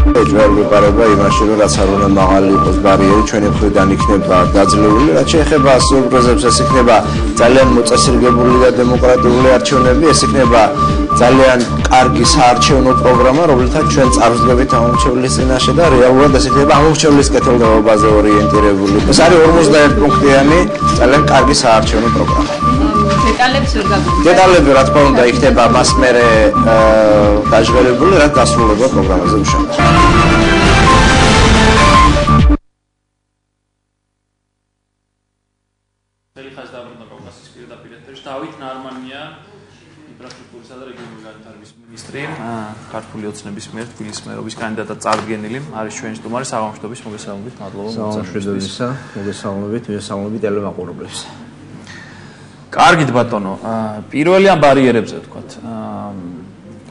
ჯერ ვიყარება იმაში, რომ რაც არ უნდა მაღალი იყოს ბარიერი, ჩვენი მხრიდან იქნება დაძლეული, რაც შეეხება სიურპრიზებს, ეს იქნება ძალიან მოწესრიგებული და დემოკრატიული არჩევნები, ეს იქნება ძალიან კარგი საარჩევნო პროგრამა, რომლითაც ჩვენ წარვდგებით ამომრჩევლის წინაშე და რეალურად ეს იქნება ამომრჩევლის კეთილდღეობაზე ორიენტირებული. ეს არის 51 პუნქტიანი ძალიან კარგი საარჩევნო პროგრამა. დეტალებს ვერ გაგვიგზავნეთ. დეტალები რა თქმა უნდა იქნება მას მერე დაჟღერებული, რაც დასრულება პროგრამაზე უშუალოდ. ხალხის დაბრუნა კავკასიის პირდაპირ ეთერში დავით ნარმანია ინფრასტრუქტურისა და რეგიონული განვითარების მინისტრი, ქართული ოცნების მიერ თბილისის მერობის კანდიდატად წარდგენილი, არის ჩვენი სტუმარი, საღამოშტობის მოგესალმებით, მადლობა საღამოშტობისა, მოგესალმებით ტელემაყურებლებს. კარგით ბატონო, პირველი ამ ბარიერებზე ვთქვათ.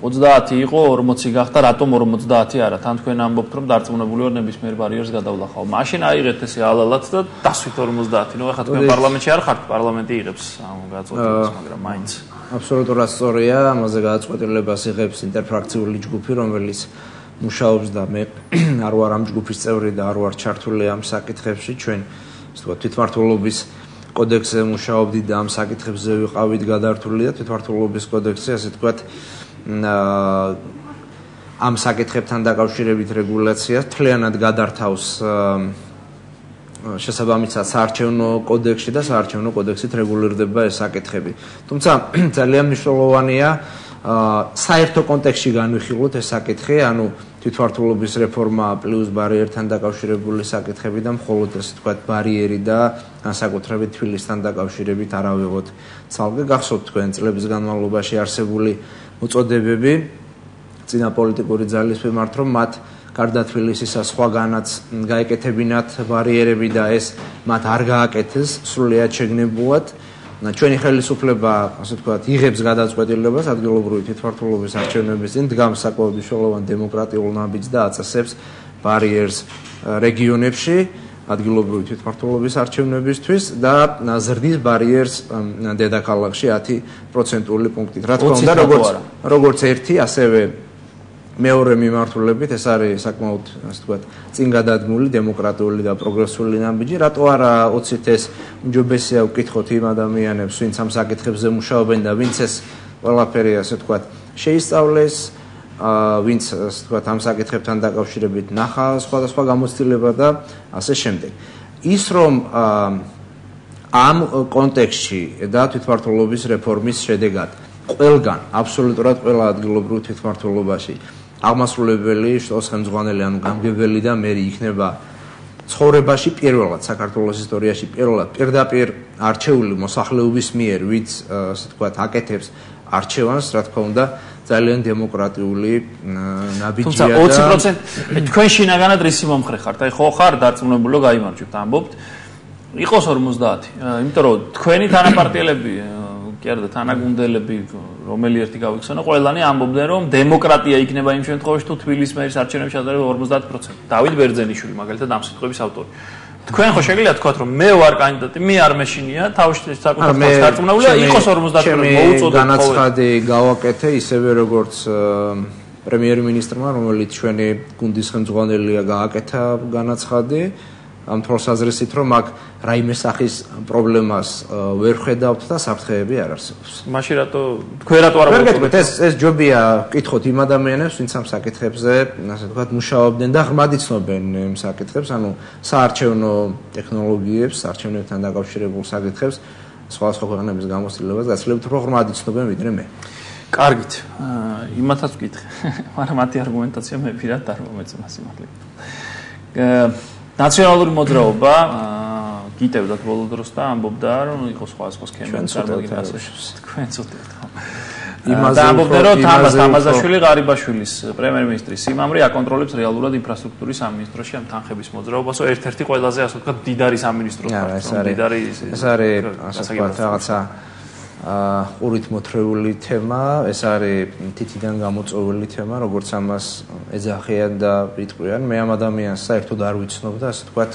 30 იყო, 40 გახდა, რატომ 50 არა? თან თქვენ ამბობთ, რომ დარწმუნებული ვარ ნებისმიერ ბარიერს გადავლახავ. მაშინ აიღეთ ესე ალალად და დასვით 50. ნუ ახლა თქვენ პარლამენტში არ ხართ, პარლამენტი იღებს ამ გადაწყვეტილებას, მაგრამ მაინც. აბსოლუტურად სწორია, ამაზე გადაწყვეტილებას იღებს ინტერფრაქციული ჯგუფი, რომელიც მუშაობს და მე არ ვარ ამ ჯგუფის წევრი და არ ვარ ჩართული ამ საკითხებში. ჩვენ ასე ვთქვათ, თვითმმართველობის კოდექსზე მუშაობდი და ამ საკითხებზე ვიყავით გადართული და თვითმმართველობის კოდექსზე ასე ვთქვათ ამ საკითხებთან დაკავშირებით რეგულაციას მთლიანად გადართავს შესაბამისად საარჩევნო კოდექსში და საარჩევნო კოდექსით რეგულირდება ეს საკითხები. თუმცა ძალიან მნიშვნელოვანია საერთო კონტექსტში განვიხილოთ ეს საკითხი, ანუ თვითმმართველობის რეფორმა პლუს ბარიერთან დაკავშირებული საკითხები და მხოლოდ ასე ვთქვათ ბარიერი და განსაკუთრებით თბილისთან დაკავშირებით არ ავიღოთ ცალკე. გახსოვთ თქვენ წლების განმავლობაში არსებული მოწოდებები წინა პოლიტიკური ძალის მიმართ, რომ მათ გარდა თბილისისა სხვაგანაც გაეკეთებინათ ბარიერები და ეს მათ არ გააკეთეს სრულიად შეგნებულად. ჩვენი ხელისუფლება, ასე ვთქვათ, იღებს გადაწყვეტილებას ადგილობრივი თვითმმართველობის არჩევნების წინ, დგამს საკმაოდ მნიშვნელოვან დემოკრატიულ ნაბიჯს და აწესებს ბარიერს რეგიონებში ადგილობრივი თვითმმართველობის არჩევნებისთვის და ზრდის ბარიერს დედაქალაქში 10% პუნქტით. რა თქმა უნდა, როგორც ერთი, ასევე მეორე მიმართულებით ეს არის საკმაოდ, ასე ვთქვათ, წინ გადადგმული დემოკრატიული და პროგრესული ნაბიჯი. რატო არა 20-ით ეს უმჯობესია ვკითხოთ იმ ადამიანებს, ვინც ამ საკითხებზე მუშაობენ და ვინც ეს ყველაფერი, ასე ვთქვათ, შეისწავლეს, ვინც ასე ვთქვათ ამ საკითხებთან დაკავშირებით ნახა სხვადასხვა გამოცდილება და ასე შემდეგ. ის რომ ამ კონტექსტში და თვითმმართველობის რეფორმის შედეგად ყველგან, აბსოლუტურად ყველა ადგილობრივ თვითმმართველობაში აღმასრულებელი, შტოს ხელმძღვანელი, ანუ გამგებელი და მერი იქნება ცხოვრებაში პირველად, საქართველოს ისტორიაში პირველად პირდაპირ არჩეული მოსახლეობის მიერ, ვინც ასე ვთქვათ აკეთებს არჩევანს, რა თქმა უნდა, ძალიან დემოკრატიული ნაბიჯია და 20% თქვენ შინაგანად რისი მომხრე ხართ? აი ხო ხარ დარწმუნებული რომ გაიმარჯვებთ, ამბობთ. იყოს 50, იმიტომ რომ თქვენი თანაპარტიელები კი არა და თანაგუნდელები რომელი ერთი გავიხსენო, ყველანი ამბობდნენ რომ დემოკრატია იქნება იმ შემთხვევაში თუ თბილისის მერის არჩევნებში ჩადარება 50%. დავით ბერძენიშვილი მაგალითად ამ სიტყვების ავტორი. თქვენ ხო შეგიძლიათ თქვათ რომ მე ვარ კანდიდატი, მე არ მეშინია, თავში საკუთარ ხალხს დარწმუნებულია, იყოს 50%, მოუწოდეთ განაცხადი გავაკეთე ისევე როგორც პრემიერ-მინისტრმა, რომელიც ჩვენი გუნდის ხელმძღვანელია, გააკეთა განაცხადი ამ თვალსაზრისით, რომ აქ რაიმე სახის პრობლემას ვერ ხედავთ და საფრთხეები არ არსებობს. მაშინ რატო თქვენ რატო არ მოგწოდეთ? ეს ჯობია ვკითხოთ იმ ადამიანებს, ვინც ამ საკითხებზე, ასე ვთქვათ, მუშაობდნენ და ღრმად იცნობენ იმ საკითხებს, ანუ საარჩევნო ტექნოლოგიებს, საარჩევნებთან დაკავშირებულ საკითხებს, სხვადასხვა ქვეყნების გამოცდილებას გაცილებით უფრო ღრმად იცნობენ ვიდრე მე. კარგით. იმათაც ვკითხე, მაგრამ მათი არგუმენტაცია მე პირად არ მომეწონა სიმართლე. ნაციონალური მოძრაობა გიტევდათ ბოლო დროს და ამბობდა რომ იყო სხვა სქემები წარმოადგენს თქვენ წოდეთ ხო და ამბობდა რომ თამაზაშვილი ღარიბაშვილის პრემიერ-მინისტრის სიმამრე აკონტროლებს რეალურად ინფრასტრუქტურის სამინისტროში ამ თანხების მოძრაობას ერთ-ერთი ყველაზე ასე ვთქვათ მდიდარი სამინისტრო მდიდარი ეს არის ასე ვთქვათ რაღაცა ყურით მოთრეული თემა, ეს არის თითიდან გამოწვეული თემა, როგორც ამას ეძახიან და იტყვიან. მე ამ ადამიანს საერთოდ არ ვიცნობ და ასე ვთქვათ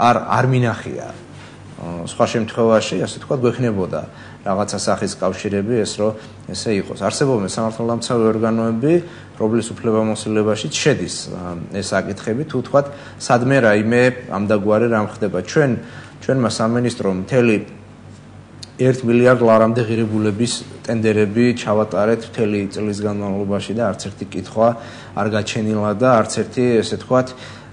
არ მინახია სხვა შემთხვევაში, ასე თქვა, გვექნებოდა რაღაცა სახის კავშირები ეს რომ ესე იყოს. არსებობენ სამართალდამცავი ორგანოები, რომლის უფლებამოსილებაში შედის ეს საკითხები, თუ თქვა, სადმე რაიმე ამდაგვარი რამ ხდება. ჩვენმა სამინისტრომ მთელი 1 მილიარდ ლარამდე ღირებულების ტენდერები ჩავატარეთ მთელი წლის განმავლობაში და არც ერთი კითხვა არ გაჩენილა და არც ერთი, ესე თქვა,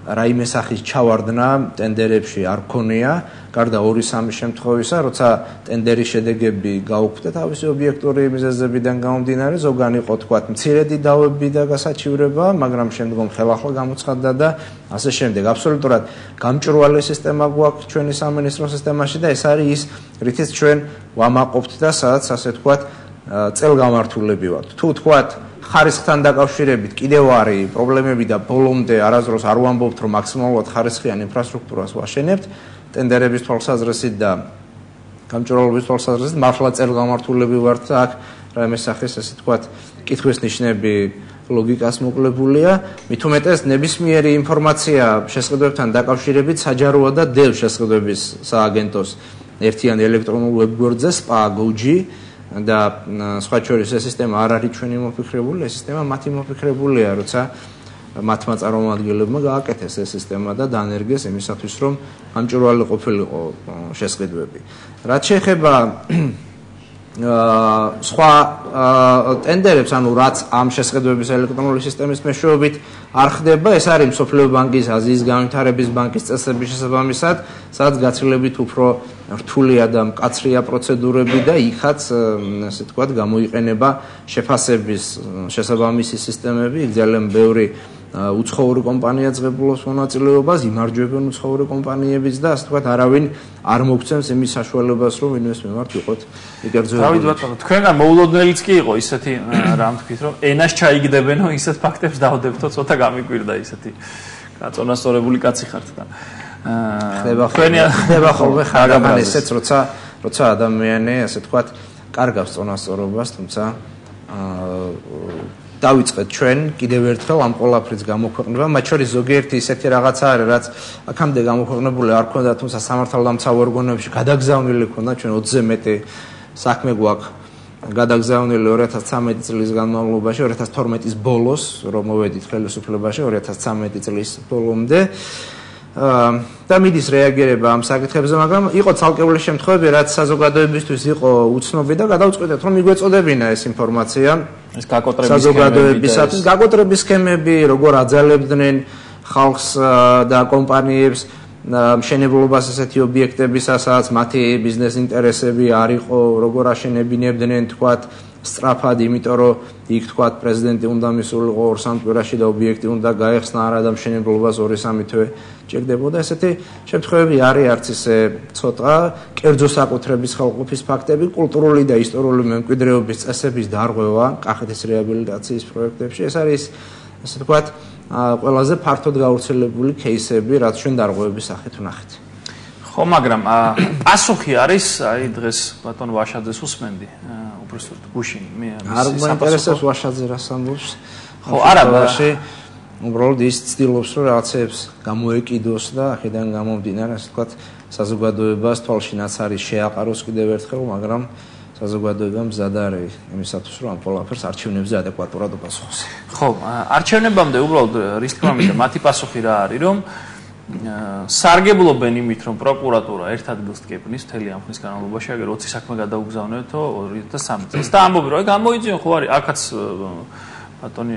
რაიმე სახის ჩავარდნა ტენდერებში არ ქონია, გარდა 2-3 შემთხვევისა, როცა ტენდერის შედეგები გაუქმდა თავისი ობიექტური მიზეზებიდან გამომდინარე, ზოგან იყო თქვა მცირედი დავები და გასაჩივრება, მაგრამ შემდგომ ხელახლა გამოცხადდა და ასე შემდეგ. აბსოლუტურად გამჭვირვალე სისტემა გვაქვს ჩვენი სამინისტრო სისტემაში და ეს არის ის, რითიც ჩვენ ვამაყობთ და სადაც ასე თქვა წელგამართულები ვართ. თუ თქვა ხარისხთან დაკავშირებით კიდევ არის პრობლემები და ბოლომდე არასდროს არ ვამბობთ, რომ მაქსიმალურად ხარისხიან ინფრასტრუქტურას ვაშენებთ, ტენდერების თვალსაზრისით და გამჭვირვალობის თვალსაზრისით, მართლა წელგამართულები ვართ და აქ რაიმე სახის, ასე თქვათ, კითხვის ნიშნები ლოგიკას მოკლებულია, მით უმეტეს ნებისმიერი ინფორმაცია შესყიდვებთან დაკავშირებით საჯაროა და დევს შესყიდვების სააგენტოს ერთიანი ელექტრონულ ვებგვერდზე spa.gov.g და სხვა შორის ეს სისტემა არ არის ჩვენი მოფიქრებული, ეს სისტემა მათი მოფიქრებულია, როცა მათმა წარმომადგენლებმა გააკეთეს ეს სისტემა და დაანერგეს იმისათვის, რომ გამჭვირვალე ყოფილიყო შესყიდვები. რაც შეეხება სხვა ტენდერებს, ანუ რაც ამ შესყიდვების ელექტრონული სისტემის მეშვეობით არ ხდება, ეს არის მსოფლიო ბანკის, აზიის განვითარების ბანკის წესების შესაბამისად, სადაც გაცილებით უფრო რთულია და მკაცრია პროცედურები და იქაც, ასე ვთქვათ, გამოიყენება შეფასების შესაბამისი სისტემები, იქ ძალიან ბევრი უცხოური კომპანია ძღებულობს მონაწილეობას, იმარჯვებენ უცხოური კომპანიებიც და ასე ვთქვათ, არავინ არ მოგცემს იმის საშუალებას, რომ ვინმეს მიმართ ვიყოთ იკერძოებული. დავით ბატონო, თქვენგან მოულოდნელიც კი იყო ისეთი რამ თქვით, რომ ენას ჩაიგდებენო, ისეთ ფაქტებს დავდებთო, ცოტა გამიკვირდა ისეთი გაწონასწორებული კაცი ხართ და ხდება ხოლმე ხარაგან ესეც, როცა ადამიანი, ასე ვთქვათ, კარგავს წონასწორობას, თუმცა დავიწყეთ ჩვენ კიდევ ერთხელ ამ ყოლაფრის გამოქვეყნება, მათ შორის ზოგიერთი ისეთი რაღაცა არის, რაც აქამდე გამოქვეყნებული არ ქონდა, თუმცა სამართალდამცავ ორგანოებში გადაგზავნილი ქონდა, ჩვენ 20-ზე მეტი საქმე გვაქვს გადაგზავნილი 2013 წლის განმავლობაში, 2012-ის ბოლოს, რომ მოვედით ხელისუფლებაში 2013 წლის ბოლომდე. და მიდის რეაგირება ამ საკითხებზე, მაგრამ იყო ცალკეული შემთხვევები, რაც საზოგადოებისთვის იყო უცნობი და გადავწყვიტეთ, რომ მიგვეწოდებინა ეს ინფორმაცია. ეს გაკოტრების საზოგადოებისათვის გაკოტრების სქემები, როგორ აძალებდნენ ხალხს და კომპანიებს მშენებლობას ესეთი ობიექტებისასაც, მათი ბიზნეს ინტერესები არ იყო, როგორ აშენებინებდნენ, თქვათ, სწრაფად, იმიტომ რომ იქ თქვათ პრეზიდენტი უნდა მისულიყო 2-3 კვირაში და ობიექტი უნდა გაეხსნა არა და მშენებლობას 2-3 თვე ჭირდებოდა. ესეთი შემთხვევები არის არც ისე ცოტა, კერძო საკუთრების ხელყოფის ფაქტები, კულტურული და ისტორიული მემკვიდრეობის წესების დარღვევა კახეთის რეაბილიტაციის პროექტებში. ეს არის, ასე ვთქვათ, ყველაზე ფართოდ გავრცელებული кейსები, რაც ჩვენ დარღვევების სახით ვნახეთ. ხო, მაგრამ პასუხი არის, აი დღეს ბატონ ვაშაძეს უსმენდი, უბრალოდ გუშინ მე არ მაინტერესებს ვაშაძე რას ამბობს. ხო, არა, უბრალოდ ის ცდილობს, რომ რაღაცებს გამოეკიდოს და აქედან გამომდინარე, ასე ვთქვათ, საზოგადოებას თვალშინაც არის შეაყაროს კიდევ ერთხელ, მაგრამ საზოგადოება მზად არის იმისათვის, რომ ამ ყველაფერს არჩევნებზე ადეკვატურად უპასუხოს. ხო, არჩევნებამდე უბრალოდ რის თქმა უნდა მათი პასუხი რა არის, რომ სარგებლობენ იმით, რომ პროკურატურა ერთ ადგილს დგებნის მთელი ამ ხნის განმავლობაში, აგერ 20 საქმე გადაუგზავნეთო 2013 წელს. და ამბობენ, რომ გამოიძიონ ხო არის, აქაც ბატონი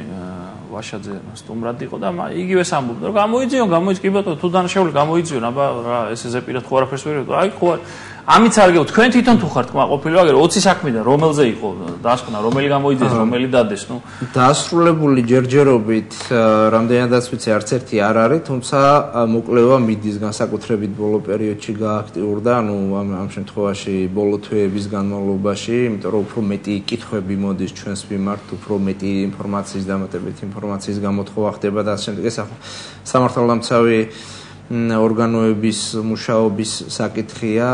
ვაშაძე სტუმრად იყო და იგივეს ამბობდა, რომ გამოიძიონ, კი ბატონო, თუ დანაშაული გამოიძიონ, აბა რა ესე ზეპირად ხო არაფერს ვერ ვიყო. აი ხო არის. ამით სარგებლობთ, თქვენ თვითონ თუ ხართ კმაყოფილი, აგერ 20 საქმიდან რომელზე იყო დასკვნა, რომელი გამოიძიეს, რომელი დადეს, ნუ დასრულებული ჯერჯერობით რამდენადაც ვიცი არც ერთი არ არის, თუმცა მოკლევა მიდის განსაკუთრებით ბოლო პერიოდში გააქტიურდა, ანუ ამ შემთხვევაში ბოლო თვეების განმავლობაში, იმიტომ რომ უფრო მეტი კითხვები მოდის ჩვენს მიმართ, უფრო მეტი ინფორმაციის დამატებით ინფორმაციის გამოთხოვა ხდება და ასე შემდეგ. ეს სამართალდამცავი ორგანოების მუშაობის საკითხია,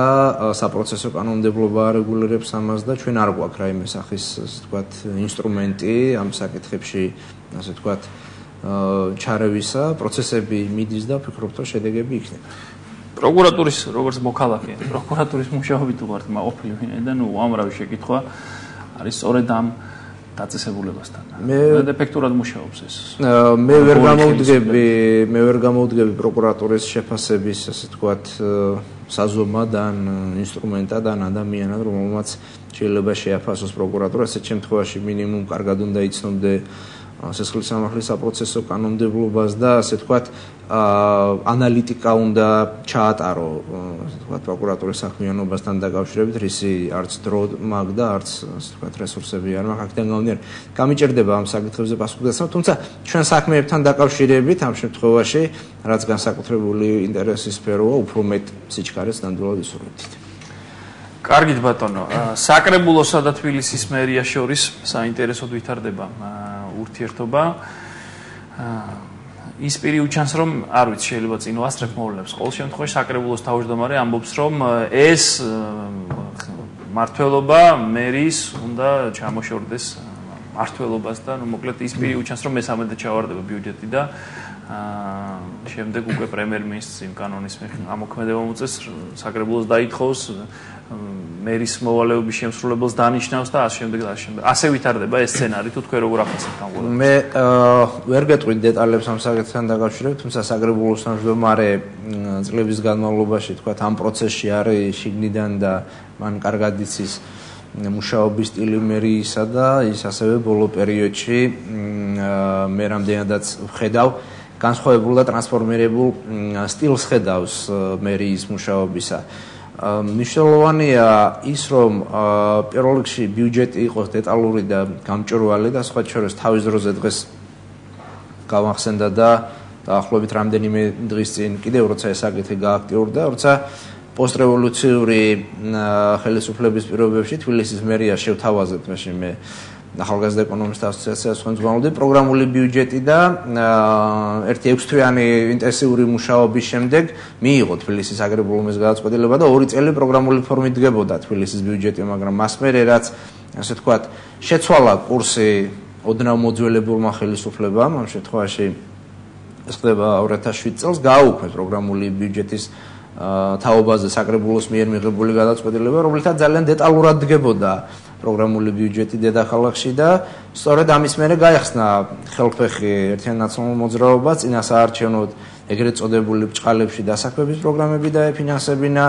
საპროცესო კანონმდებლობა არეგულირებს ამას და ჩვენ არ გვაქვს რაიმე სახის, ასე ვთქვათ, ინსტრუმენტი ამ საკითხებში, ასე ვთქვათ, ჩარევისა, პროცესები მიდის და ვფიქრობთ, რომ შედეგები იქნება. პროკურატურის როგორც მოქალაქე, პროკურატურის მუშაობით უყართ მაყოფილი ვინაიდან უამრავი შეკითხვა არის სწორედ ამ დაწესებულებასთან. მე ეფექტურად მუშაობს ეს. მე ვერ გამოვდგები პროკურატურის შეფასების, ასე თქვათ, საზომად ან ინსტრუმენტად ან ადამიანად, რომელმაც შეიძლება შეაფასოს პროკურატურა, ასეთ შემთხვევაში მინიმუმ კარგად უნდა იცნობდე სისხლის სამართლის საპროცესო კანონმდებლობას და ასე თქვათ ანალიტიკა უნდა ჩაატარო, ასე თქვათ, პროკურატურის საქმიანობასთან დაკავშირებით, რისი არც დრო მაგ და არც ასე თქვათ რესურსები არ მაქვს. აქედან გამომდინარე, გამიჭირდება ამ საკითხებზე პასუხისმგებლობა, თუმცა ჩვენ საქმეებთან დაკავშირებით ამ შემთხვევაში, რაც განსაკუთრებული ინტერესის სფეროა, უფრო მეტ სიჩქარეს ნამდვილად ისურვებდით. კარგით ბატონო, საკრებულოსა და თბილისის მერიას შორის საინტერესოდ ვითარდება ურთიერთობა. ის პირი უჩანს, რომ არ ვიცი, შეიძლება წინ ვასწრებ მოვლენებს. ყოველ შემთხვევაში საკრებულოს თავმჯდომარე ამბობს, რომ ეს მმართველობა მერის უნდა ჩამოშორდეს მმართველობას და მოკლედ ის პირი უჩანს, რომ მესამედად ჩავარდება ბიუჯეტი და შემდეგ უკვე პრემიერ-მინისტრს იმ კანონის ამოქმედება მოწეს, საკრებულოს დაითხოვს მერის მოვალეობის შემსრულებელს დანიშნავს და ასე შემდეგ და ასე შემდეგ. ასე ვითარდება ეს სცენარი, თუ თქვენ როგორ ახასიათებთ ამ ყველაფერს? მე ვერ გეტყვით დეტალებს ამ საკითხთან დაკავშირებით, თუმცა საკრებულოს თავმჯდომარე წლების განმავლობაში, თქვათ, ამ პროცესში არის შიგნიდან და მან კარგად იცის მუშაობის სტილი მერიისა და ის ასევე ბოლო პერიოდში მე რამდენადაც ვხედავ განსხვავებულ და ტრანსფორმირებულ სტილს ხედავს მერიის მუშაობისა. მნიშვნელოვანია ის, რომ პირველ რიგში ბიუჯეტი იყოს დეტალური და გამჭვირვალე და სხვა შორის თავის დროზე დღეს გავახსენდა და დაახლოებით რამდენიმე დღის წინ კიდევ როცა ეს საკითხი გააქტიურდა, როცა პოსტრევოლუციური ხელისუფლების პირობებში თბილისის მერიას შევთავაზეთ მე ახალგაზრდა ეკონომისტთა ასოციაციას ხელმძღვანელობდი პროგრამული ბიუჯეტი და ერთი 6 თვიანი ინტენსიური მუშაობის შემდეგ მიიღო თბილისის საკრებულოს გადაწყვეტილება და 2 წელი პროგრამული ფორმით დგებოდა თბილისის ბიუჯეტი, მაგრამ მას მერე რაც ასე თქვათ შეცვალა კურსი ოდნავ მოძველებულმა ხელისუფლებამ, ამ შემთხვევაში ეს ხდება 2007 წელს გააუქმეს პროგრამული ბიუჯეტის თაობაზე საკრებულოს მიერ მიღებული გადაწყვეტილება, რომელთაც ძალიან დეტალურად დგებოდა პროგრამული ბიუჯეტი დედაქალაქში და სწორედ ამის მერე გაიხსნა ხელფეხი ერთიან ნაციონალურ მოძრაობას წინასაარჩევნოდ ეგრეთ წოდებული ბჭყალებში დასაქმების პროგრამები დაეფინანსებინა,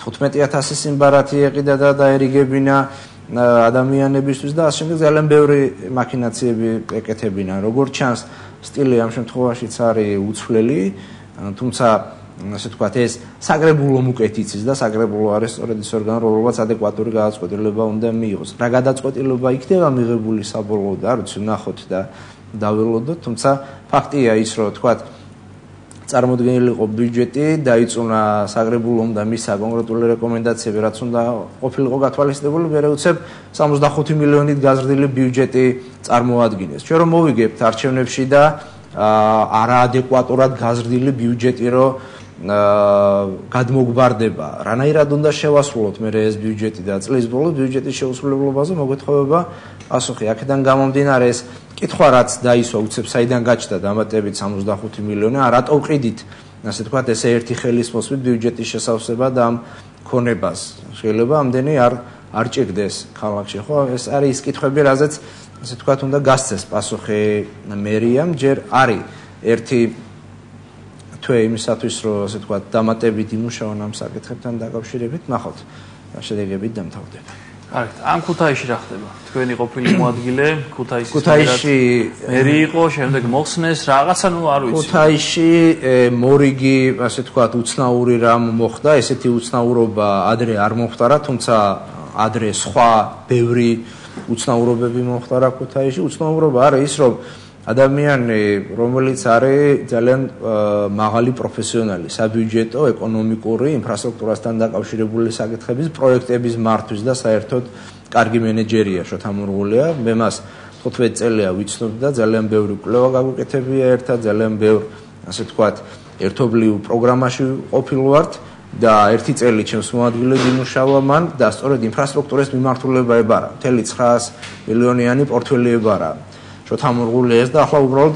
15000 სიმბარათი ეყიდა და დაერიგებინა ადამიანებისთვის და ასე შემდეგ ძალიან ბევრი მაქინაციები ეკეთებინა. როგორც ჩანს, სტილი ამ შემთხვევაშიც არის უცვლელი, თუმცა ასე თქვათ ეს საკრებულო უკეთ იცის და საკრებულო არის სწორედ ის ორგანო, რომელსაც ადეკვატური გადაწყვეტილება უნდა მიიღოს. რა გადაწყვეტილება იქნება მიღებული საბოლოოდ, არ ვიცი, ვნახოთ და დაველოდოთ, თუმცა ფაქტია ის, რომ თქვათ წარმოდგენილი იყო ბიუჯეტი, დაიწუნა საკრებულომ და მისცა კონკრეტული რეკომენდაციები, რაც უნდა ყოფილიყო გათვალისწინებული, მე ვუცებ 65 მილიონით გაზრდილი ბიუჯეტი წარმოადგინეს. ჩვენ რომ მოვიგებთ არჩევნებში და არაადეკვატურად გაზრდილი ბიუჯეტი რო გადმოგვარდება, რანაირად უნდა შევასრულოთ მე ეს ბიუჯეტი და წლის ბოლოს ბიუჯეტის შეუსრულებლობაზე მოგვეთხოვება პასუხი. აქედან გამომდინარე ეს კითხვა რაც დაისვა უცებ საიდან გაჩნდა დამატებით 65 მილიონი, რატო ვყიდით ასე თქვათ ესე ერთი ხელის მოსვლით ბიუჯეტის შესავსება და ამ ქონებას. შეიძლება ამდენი არ ჭირდეს ქალაქში, ხო? ეს არის ის კითხვები, რაზეც ასე თქვათ უნდა გასცეს პასუხი მერიამ, ჯერ არის ერთი თვე იმისათვის, რომ ასე თქვათ დამატებით იმუშაონ ამ საკითხებთან დაკავშირებით, ნახოთ შედეგებით დამთავრდება. კარგით, ამ ქუთაისში რა ხდება? თქვენი ყოფილი მოადგილე, ქუთაისში მერი იყო, შემდეგ მოხსნეს, რაღაცა ნუ არ ვიცი. ქუთაისში მორიგი, ასე თქვათ, უცნაური რამ მოხდა, ესეთი უცნაურობა ადრე არ მომხდარა, თუმცა ადრე სხვა ბევრი უცნაურობები მომხდარა ქუთაისში. უცნაურობა არის ის, რომ ადამიანი, რომელიც არის ძალიან მაღალი პროფესიონალი, საბიუჯეტო, ეკონომიკური, ინფრასტრუქტურასთან დაკავშირებული საკითხების პროექტების მართვის და საერთოდ კარგი მენეჯერია, შოთამურღულია. მე მას 15 წელია ვიცნობ და ძალიან ბევრი კვლევა გაგვიკეთებია ერთად, ძალიან ბევრ, ასე თქვათ, ერთობლივ პროგრამაში ყოფილ ვართ და ერთი წელი ჩემს მოადგილედ იმუშავა მან და სწორედ ინფრასტრუქტურის მიმართულება ებარა. 900 მილიონიანი პორტფელი ებარა. შოთამურღული ეს და ახლა უბრალოდ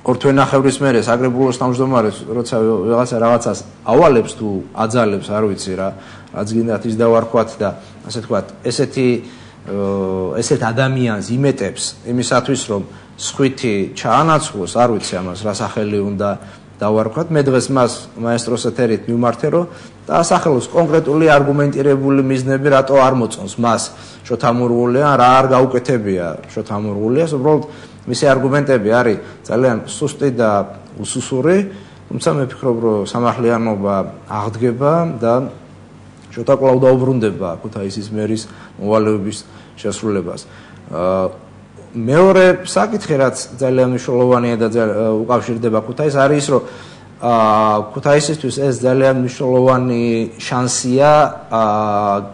ორ თვენახევრის მერე საკრებულოს თავმჯდომარეს როცა რაღაცას ავალებს თუ აძალებს არ ვიცი რა რაც გინდათ ის დავარქვათ და ასე თქვათ ესეთ ადამიანს იმეტებს იმისათვის რომ სხვითი ჩაანაცვლოს არ ვიცი ამას რა სახელი უნდა დავარქვათ მე დღეს მას მაესტროს ეთერით მიმართე რომ დაასახელოს კონკრეტული არგუმენტირებული მიზნები რატო არ მოწონს მას შოთამურღულია რა არ გაუკეთებია შოთამურღულიას უბრალოდ მისი არგუმენტები არის ძალიან სუსტი და უსუსური თუმცა მე ვფიქრობ რომ სამართლიანობა აღდგება და შოთა კვლავ დაუბრუნდება ქუთაისის მერის მოვალეობის შესრულებას მეორე საკითხი რაც ძალიან მნიშვნელოვანია და უკავშირდება ქუთაისს არის ის რომ ქუთაისისთვის ეს ძალიან მნიშვნელოვანი შანსია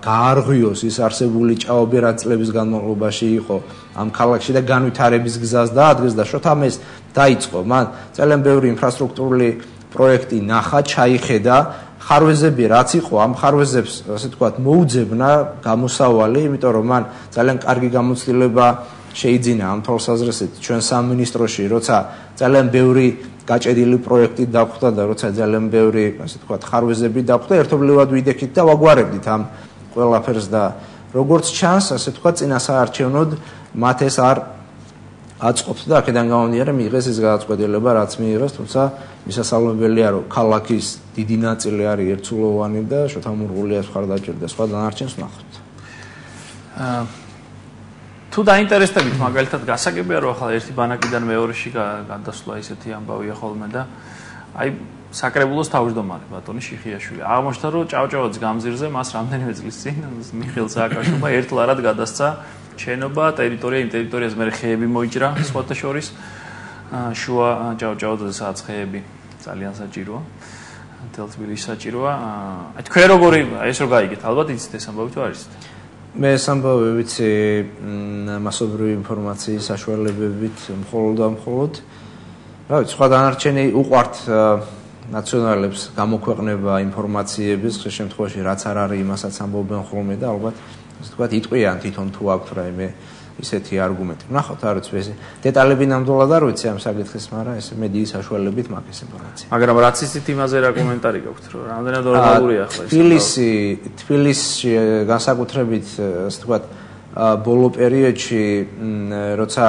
გაარღვიოს ის არსებული ჭაობი რაც წლების განმავლობაში იყო ამ ქალაქში და განვითარების გზას დაადგეს და შოთამ ეს დაიწყო მან ძალიან ბევრი ინფრასტრუქტურული პროექტი ნახა ჩაიხედა ხარვეზები რაც იყო ამ ხარვეზებს ასე ვთქვათ მოუძებნა გამოსავალი იმიტომ რომ მან ძალიან კარგი გამოცდილება შეიძინა ამ თვალსაზრისით ჩვენ სამინისტროში როცა ძალიან ბევრი გაჭედილი პროექტი დახვდა და როცა ძალიან ბევრი ასე ვთქვათ ხარვეზები დახვდა ერთობლივად ვიდექით და ვაგვარებდით ამ ყველაფერს და როგორც ჩანს ასე ვთქვათ წინასაარჩევნოდ მათ ეს არ აწყობთ და აქედან გამომდინარე მიიღეს ეს გადაწყვეტილება რაც მიიღეს თუმცა მისასალმებელია რომ ქალაქის დიდი ნაწილი არის ერთსულოვანი და შოთამურღულიას მხარდაჭერა და სხვა დანარჩენს ვნახოთ თუ დაინტერესდებით მაგალითად გასაგებია რომ ახლა ერთი ბანაკიდან მეორეში გადასვლა ისეთი ამბავია ხოლმე და აი საკრებულოს თავმჯდომარე ბატონი შიხიაშვილი აღმოჩნდა რომ ჭავჭავაძის გამზირზე მას რამდენიმე წლის წინ მიხეილ სააკაშვილმა ერთლარად გადასცა შენობა ტერიტორია იმ ტერიტორიაზე მე ხეები მოიჭრა სხვათა შორის შუა ჭავჭავაძეს სადაც ხეები ძალიან საჭიროა მთელ თბილისში საჭიროა აი თქვენ როგორი ეს რო გაიგეთ ალბათ იცით ეს ამბავი თუ არ იცით მე ეს ამბავი ვიცი მასობრივი ინფორმაციის საშუალებებით მხოლოდ რა ვიცი სხვა დანარჩენი უყვართ ნაციონალებს გამოქვეყნება ინფორმაციების ხშირ შემთხვევაში რაც არ არის იმასაც ამბობენ ხოლმე და ალბათ ასე ვთქვათ იტყვიან თვითონ თუ აქვთ რაიმე ისეთი არგუმენტი. ვნახოთ არ ვიცი ეს დეტალები ნამდვილად არ ვიცი ამ საკითხის, მაგრამ ეს მედიის საშუალებით მაქვს ეს ინფორმაცია. მაგრამ რაც ისეთ იმაზე რა კომენტარი გაქვთ, რომ რამდენად რეალურია ახლა ეს? თბილისში განსაკუთრებით ასე ვთქვათ ბოლო პერიოდში როცა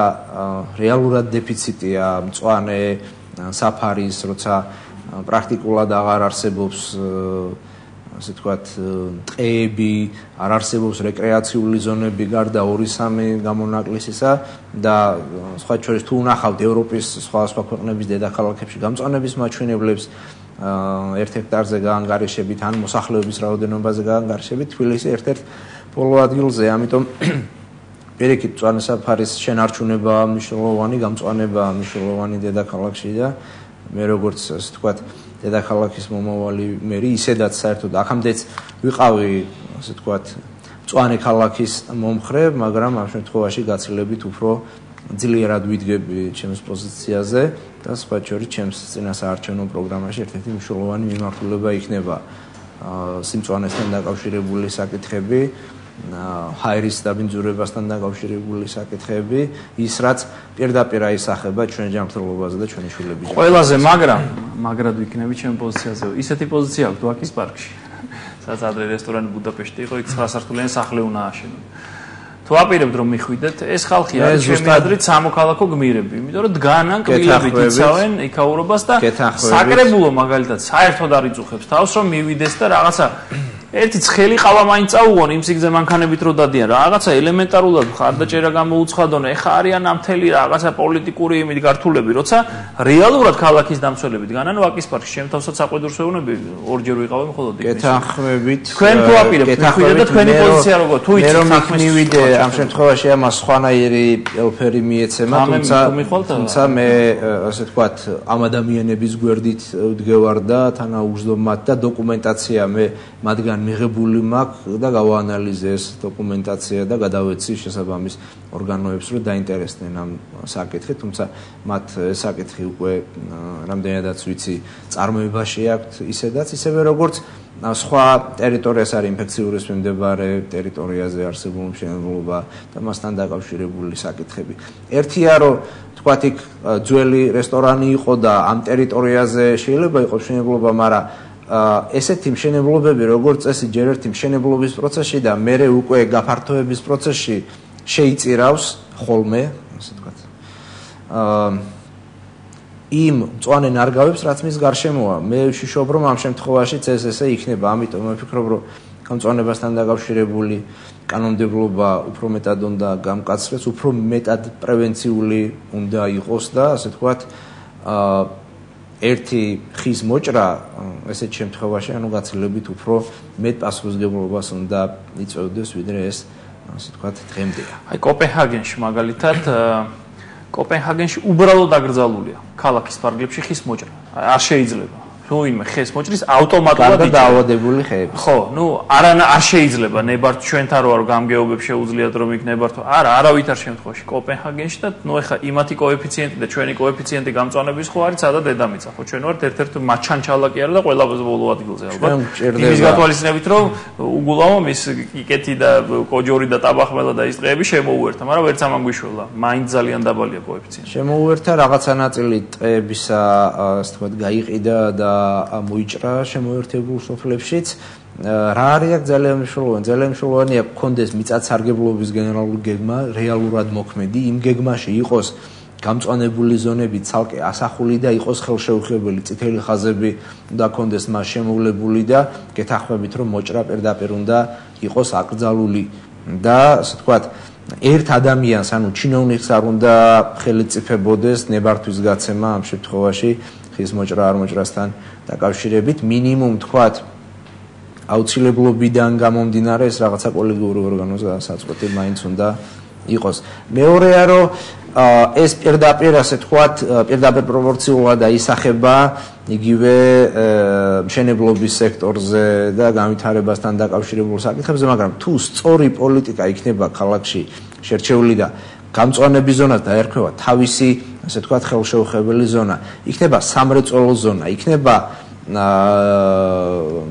რეალურად დეფიციტია მწვანე საფარის, როცა პრაქტიკულად აღარ არსებობს ასე ვთქვათ ტყეები, არ არსებობს რეკრეაციული ზონები გარდა 2-3 გამონაკლისისა და სხვა შორის თუ ვნახავთ ევროპის სხვა ქვეყნების დედაქალაქებში გამწვანების მაჩვენებლებს 1 ჰექტარზე გაანგარიშებით ან მოსახლეობის რაოდენობაზე გაანგარიშებით თბილისი ერთ-ერთ ბოლო ადგილზე, ამიტომ პირიქით მწვანე საფარის შენარჩუნება მნიშვნელოვანი, გამწვანება მნიშვნელოვანი დედაქალაქში და მე როგორც ასე ვთქვათ დედაქალაქის მომავალი მერი ისედაც საერთოდ აქამდეც ვიყავი ასე ვთქვათ მწვანე ქალაქის მომხრე, მაგრამ ამ შემთხვევაში გაცილებით უფრო ძლიერად ვიდგები ჩემს პოზიციაზე და სხვა შორის ჩემს წინასაარჩევნო პროგრამაში ერთ-ერთი მნიშვნელოვანი მიმართულება იქნება სიმწვანესთან დაკავშირებული საკითხები, ჰაერის დაბინძურებასთან დაკავშირებული საკითხები, ის რაც პირდაპირ აისახება ჩვენ ჯანმრთელობაზე და ჩვენი შვილების. ყველაზე მაგრად ვიქნები ჩემ პოზიციაზე. ისეთი პოზიცია აქვს ვაკის პარკში. სადაც ადრე რესტორანი ბუდაპეშტი იყო, იქ 9 სართულიანი სახლი უნდა აშენონ. თუ აპირებთ რომ მიხვიდეთ, ეს ხალხი არის ჩემი აზრით სამოქალაქო გმირები, იმიტომ რომ დგანან კბილებით იცავენ იქაურობას და საკრებულო მაგალითად საერთოდ არ იწუხებს თავს რომ მივიდეს და რაღაცა ერთი ცხელი ყავა მაინც წაუღონ იმ სიგზე მანქანებით რო დადიან რაღაცა ელემენტარულად ხარდაჭერა გამოუცხადონ ეხა არიან ამ მთელი რაღაცა პოლიტიკური იმით გართულები როცა რეალურად ქალაქის დამცველები დგანან ვაკის პარკში ჩემ თავსაც საყვედურს ვეუბნები ორჯერ ვიყავი მხოლოდ იქ გეთანხმებით თქვენ თუ აპირებთ მიხვიდეთ და თქვენი პოზიცია როგორ თუ იცით ხახმის მივიდე ამ შემთხვევაში ამას სხვანაირი ელფერი მიეცემა თუმცა მე ასე ვთქვათ ამ ადამიანების გვერდით ვდგევარ და თანაუგრძნობ და დოკუმენტაცია მე მათგან მიღებული მაქვს და გავაანალიზე ეს დოკუმენტაცია და გადავეცი შესაბამის ორგანოებს რომ დაინტერესდნენ ამ საკითხით, თუმცა მათ საკითხი უკვე რამდენადაც ვიცი წარმოებაში აქვთ ისედაც ისევე როგორც სხვა ტერიტორიას არის ინფექციური მიმდებარე ტერიტორიაზე არსებული მშენებლობა და მასთან დაკავშირებული საკითხები. ერთია რომ თქვათ იქ ძველი რესტორანი იყო და ამ ტერიტორიაზე შეიძლება იყოს მშენებლობა, მაგრამ ესეთი მშენებლობები როგორც წესი ჯერ ერთი მშენებლობის პროცესში და მერე უკვე გაფართოების პროცესში შეიწირავს ხოლმე, ასე ვთქვათ. იმ მწვანე ნარგავებს, რაც მის გარშემოა. მე ვშიშობ, რომ ამ შემთხვევაშიც ესე იქნება, ამიტომ ვფიქრობ, რომ გამწვანებასთან დაკავშირებული კანონმდებლობა უფრო მეტად უნდა გამკაცრდეს, უფრო მეტად პრევენციული უნდა იყოს და ასე ვთქვათ, ერთი ხის მოჭრა ესეთ შემთხვევაში, ანუ გაცილებით უფრო მეტ პასუხისმგებლობას უნდა იწვევდეს, ვიდრე ეს, ასე ვთქვათ, დღემდეა. აი კოპენჰაგენში მაგალითად კოპენჰაგენში უბრალოდ აკრძალულია ქალაქის ფარგლებში ხის მოჭრა. არ შეიძლება. ვინმე ხეს მოჭრის ავტომატურად დაავადებული ხეები. ხო, არ შეიძლება ნებართ ჩვენთან რო გამგეობებს შეუძლიათ რომ იქ ნებართო. არავითარ შემთხვევაში კოპენჰაგენში და ეხა იმათი კოეფიციენტი და ჩვენი კოეფიციენტი გამწვანების ხო არის სადა დედამიწა. ხო ჩვენ ვართ ერთ-ერთი მაჩანჩალაკი არა და ყველაზე ბოლო ადგილზე ალბათ. იმის გათვალისწინებით რომ უგულავო მის კიკეთი და კოჯორი და ტაბახმელა და ის ტყეები შემოუერთა, მაგრამ ვერც ამან გვიშველა. მაინც ძალიან დაბალია კოეფიციენტი. შემოუერთა რაღაცა ნაწილი ტყეებისა, ასე ვთქვათ, გაიყიდა და მოიჭრა შემოერთებულ სოფლებშიც. რა არის აქ ძალიან მნიშვნელოვანი? ძალიან მნიშვნელოვანია გქონდეს მიწათსარგებლობის გენერალური გეგმა, რეალურად მოქმედი, იმ გეგმაში იყოს გამწვანებული ზონები ცალკე ასახული და იყოს ხელშეუხებელი, წითელი ხაზები უნდა გქონდეს მას შემოვლებული და გეთანხმებით რომ მოჭრა პირდაპირ უნდა იყოს აკრძალული და ასე ვთქვათ ერთ ადამიანს, ანუ ჩინოვნიკს არ უნდა ხელმწიფებოდეს ნებართვის გაცემა ამ შემთხვევაში ხის მოჭრა არ მოჭრასთან დაკავშირებით მინიმუმ თქვათ აუცილებლობიდან გამომდინარე ეს რაღაცა კოლექტიური ორგანიზაცია მაინც უნდა იყოს. მეორეა რომ ეს პირდაპირ ასე თქვათ პირდაპირ პროპორციულად აისახება იგივე მშენებლობის სექტორზე და განვითარებასთან დაკავშირებულ საკითხებზე, მაგრამ თუ სწორი პოლიტიკა იქნება ქალაქში შერჩეული და გამწვანების ზონას დაერქვევა თავისი ასე ვთქვათ ხელშეუხებელი ზონა, იქნება სამრეწველო ზონა, იქნება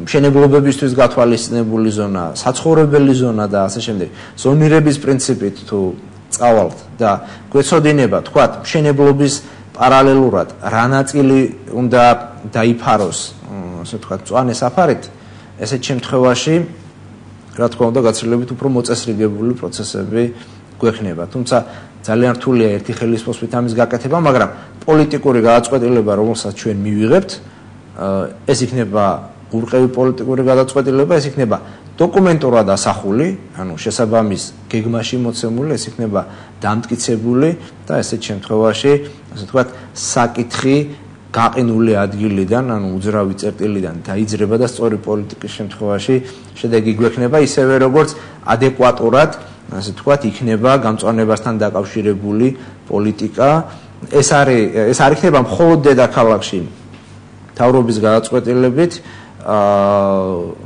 მშენებლობებისთვის გათვალისწინებული ზონა, საცხოვრებელი ზონა და ასე შემდეგ. ზონირების პრინციპით თუ წავალთ და გვეცოდინება, თქვათ, მშენებლობის პარალელურად რა ნაწილი უნდა დაიფაროს, ასე ვთქვათ, მწვანე საფარით, ესეთ შემთხვევაში, რა თქმა უნდა, გაცილებით უფრო მოწესრიგებული პროცესები გვექნება. თუმცა ძალიან რთულია ერთი ხელისმოსვლით ამის გაკეთება, მაგრამ პოლიტიკური გადაწყვეტილება, რომელსაც ჩვენ მივიღებთ, ეს იქნება ურყევი პოლიტიკური გადაწყვეტილება, ეს იქნება დოკუმენტურად ასახული, ანუ შესაბამის გეგმაში მოცემული, ეს იქნება დამტკიცებული და ესეთ შემთხვევაში, ასე ვთქვათ, საკითხი გაყინული ადგილიდან, ანუ უძრავი წერტილიდან დაიძრება და სწორი პოლიტიკის შემთხვევაში შედეგი გვექნება ისევე როგორც ადეკვატურად ასე ვთქვათ, იქნება გამწვანებასთან დაკავშირებული პოლიტიკა. ეს არ იქნება მხოლოდ დედაქალაქში მთავრობის გადაწყვეტილებით,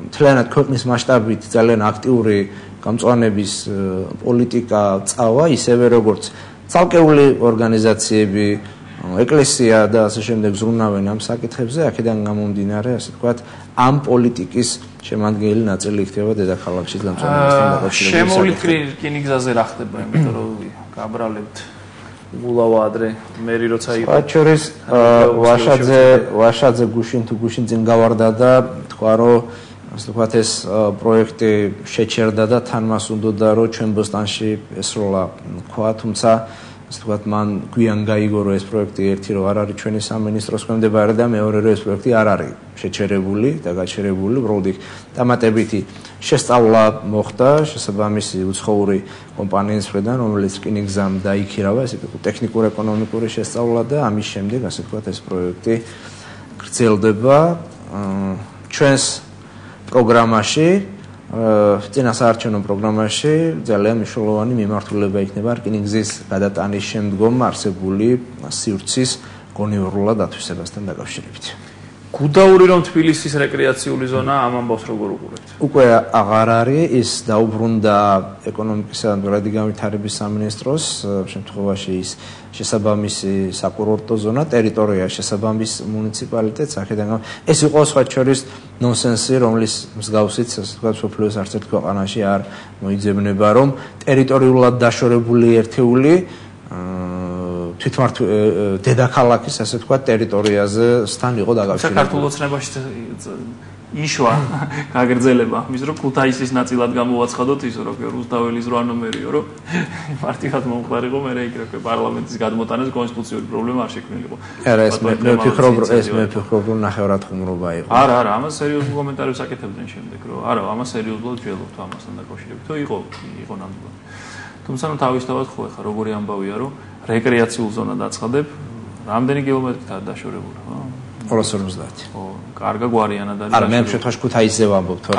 მთლიანად ქვეყნის მასშტაბით ძალიან აქტიური გამწვანების პოლიტიკა წავა, ისევე როგორც ცალკეული ორგანიზაციები, ეკლესია და ასე შემდეგ ზრუნავენ ამ საკითხებზე, აქედან გამომდინარე, ასე ვთქვათ, ამ პოლიტიკის შემადგენელი ნაწილი იქნება დედაქალაქში გამწვანებასთან დაკავშირებული. შემოვლით რკინიგზაზე რა ხდება, იმიტომ რომ გაბრალებთ გულავა ადრე მერი როცა იყო. მათ შორის ვაშაძე გუშინ თუ გუშინ წინ გავარდა და თქვა რომ ასე ვთქვათ ეს პროექტი შეჩერდა და თან მას უნდოდა რომ ჩვენ ბოსტანში ესროლა თქვა, თუმცა ასე ვთქვათ მან გვიან გაიგო რომ ეს პროექტი ერთი რომ არ არის ჩვენი სამინისტროს ქვემდებარე და მეორე რომ ეს პროექტი არ არის შეჩერებული და გაჩერებული, უბრალოდ იქ დამატებითი შესწავლა მოხდა შესაბამისი უცხოური კომპანიის მხრიდან, რომელიც რკინიგზამ დაიქირავა, ეს იყო ტექნიკურ-ეკონომიკური შესწავლა და ამის შემდეგ ასე ვთქვათ ეს პროექტი გრძელდება ჩვენს პროგრამაში, წინასაარჩევნო პროგრამაში ძალიან მნიშვნელოვანი მიმართულება იქნება რკინიგზის გადატანის შემდგომ არსებული სივრცის გონივრულად ათვისებასთან დაკავშირებით. გუდაური რომ თბილისის რეკრეაციული ზონა ამ ამბავს როგორ უყურებთ? უკვე აღარ არის ის დაუბრუნდა ეკონომიკისა და მდგრადი განვითარების სამინისტროს შემთხვევაში ის შესაბამისი საკურორტო ზონა ტერიტორია შესაბამის მუნიციპალიტეტს აქედან ეს იყო სხვა შორის ნონსენსი რომლის მსგავსით ასე ვთქვათ სოფლიოს არც ერთ ქვეყანაში არ მოიძებნება რომ ტერიტორიულად დაშორებული ერთეული თვითმართ დედაქალაქის ასე ვთქვათ ტერიტორიაზე სთან იყო დაკავშირებული. საქართველოს ოცნებაში იშვა გაგრძელება ამის რომ ქუთაისის ნაწილად გამოვაცხადოთ ის რომ რუსთაველის 8 ნომერიო რომ მარტივად მომხდარიყო მე იქ პარლამენტის გადმოტანას კონსტიტუციური პრობლემა არ შექმნილიყო. არა ეს მე ვფიქრობ რომ ნახევრად ხუმრობა იყო. არა ამას სერიოზულ კომენტარებს აკეთებდნენ შემდეგ რომ არა ამას სერიოზულად ვჯელობთ ამასთან დაკავშირებით თუ იყო ნამდვილად. თუმცა ნუ თავისთავად ხო ეხა როგორი ამბავია რომ რეკრეაციულ ზონა დაცხადებ რამდენი კილომეტრით არის დაშორებული ხო? 250. ხო, კარგა გვარიანად არის. არა, მე ამ შემთხვევაში ქუთაისზე ვამბობ, თორე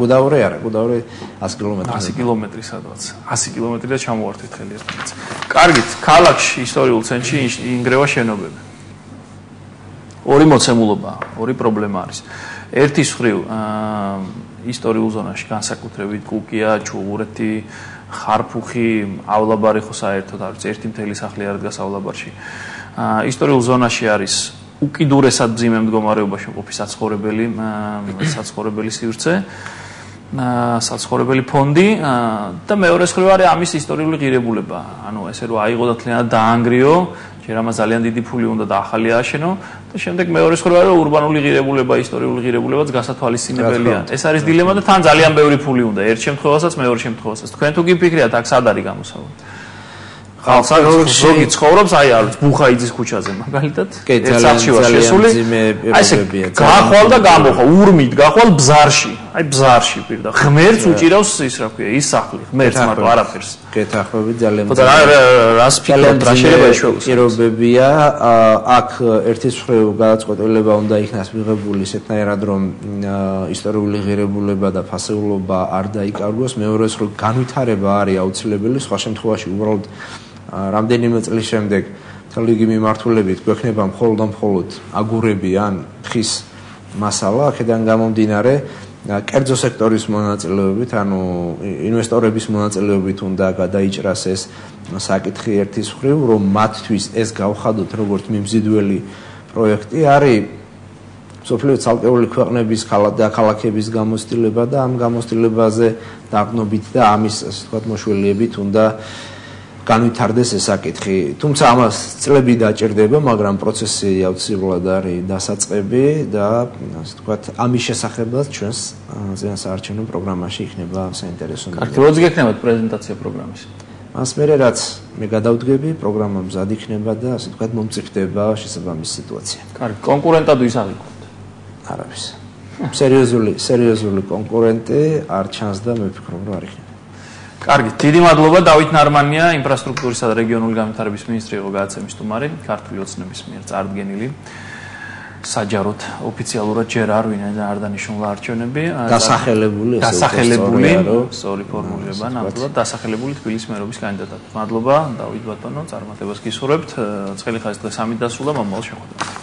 გუდაური არა, გუდაური 100 კილომეტრი. 100 კილომეტრი სადღაც. 100 კილომეტრიდან ჩამოვართვით ხელი ერთმანეთს. კარგით, ქალაქში ისტორიულ ცენტრში ინგრევა შენობები. ორი მოცემულობა, ორი პრობლემა არის. ერთის მხრივ ისტორიულ ზონაში განსაკუთრებით კუკია, ჩუღურეთი, ხარფუხი,ავლაბარი ხო საერთოდ არის ერთი მთელი სახლი არ დგასავლაბარში. ისტორიულ ზონაში არის უკიდურესად მძიმე მდგომარეობაში მყოფი საცხოვრებელი სივრცე, საცხოვრებელი ფონდი და მეორე მხრივ არის ამის ისტორიული ღირებულება. ანუ ესე რომ აიღო და თლიანად დაანგრიო, ჯერ ამას ძალიან დიდი ფული უნდა და ახალი ააშენო და შემდეგ მეორე მხრივ არის რომ ურბანული ღირებულება, ისტორიული ღირებულებაც გასათვალისწინებელია. ეს არის დილემა და თან ძალიან ბევრი ფული უნდა ერთ შემთხვევასაც, მეორე შემთხვევასაც. თქვენ თუ გიფიქრიათ აქ სად არის გამოსავალი? ზოგი ცხოვრობს აი არის ბუხაიძის ქუჩაზე მაგალითად ერთ სახლში ვარ შესული აი ეს გახვალ და გამოხვა ურმით გახვალ ბზარში აი ბზარში პირდა ღმერთს უჭირავს ის რა ქვია ის სახლი ღმერთს მარტო არაფერს გეთახმები ძალიან და რას ფიქრობ რა შეიძლება ეშვეულოს პირობებია აქ ერთის მხრივ გადაწყვეტილება უნდა იქნას მიღებული ისეთნაირად რომ ისტორიული ღირებულება და ფასეულობა არ დაიკარგოს მეორეს მხრივ განვითარება არის აუცილებელი სხვა შემთხვევაში უბრალოდ რამდენიმე წლის შემდეგ თლიგი მიმართულებით გვექნება მხოლოდ აგურები ან თხის მასალა აქედან გამომდინარე კერძო სექტორის მონაწილეობით ანუ ინვესტორების მონაწილეობით უნდა გადაიჭრას ეს საკითხი ერთის მხრივ რომ მათთვის ეს გავხადოთ როგორც მიმზიდველი პროექტი არის სოფლიო ცალკეული ქვეყნების ქალაქების გამოცდილება და ამ გამოცდილებაზე დაღნობით და ამის ასე ვთქვათ მოშველიებით უნდა განვითარდეს ეს საკითხი. თუმცა ამას წლები დაჭირდება, მაგრამ პროცესი აუცილებლად არის დასაწყები და ასე ვთქვათ, ამის შესახებაც ჩვენს ზიანსაარჩევნო პროგრამაში იქნება საინტერესო. კარგი, როდის გექნებათ პრეზენტაცია პროგრამის? მას მერე რაც მე გადავდგები, პროგრამა მზად იქნება და ასე ვთქვათ, მომწიფდება შესაბამისი სიტუაცია. კარგი, კონკურენტად ვის აღიქვათ? არავის. სერიოზული კონკურენტი არ ჩანს და მე ვფიქრობ, რომ არ იქნება. კარგი, დიდი მადლობა დავით ნარმანია, ინფრასტრუქტურისა და რეგიონული განვითარების მინისტრი იყო გადაცემის სტუმარი, ქართული ოცნების მიერ წარდგენილი. საჯაროდ ოფიციალურად ჯერ არ ვინაიდან არ დანიშნულა არჩევნები. დასახელებული, სწორი ფორმულირება, ნამდვილად დასახელებული თბილისის მერობის კანდიდატად. მადლობა დავით ბატონო, წარმატებას გისურვებთ. ცხელი ხაზი დღეს ამით დასრულდა, მომავალ შეხვედრამდე.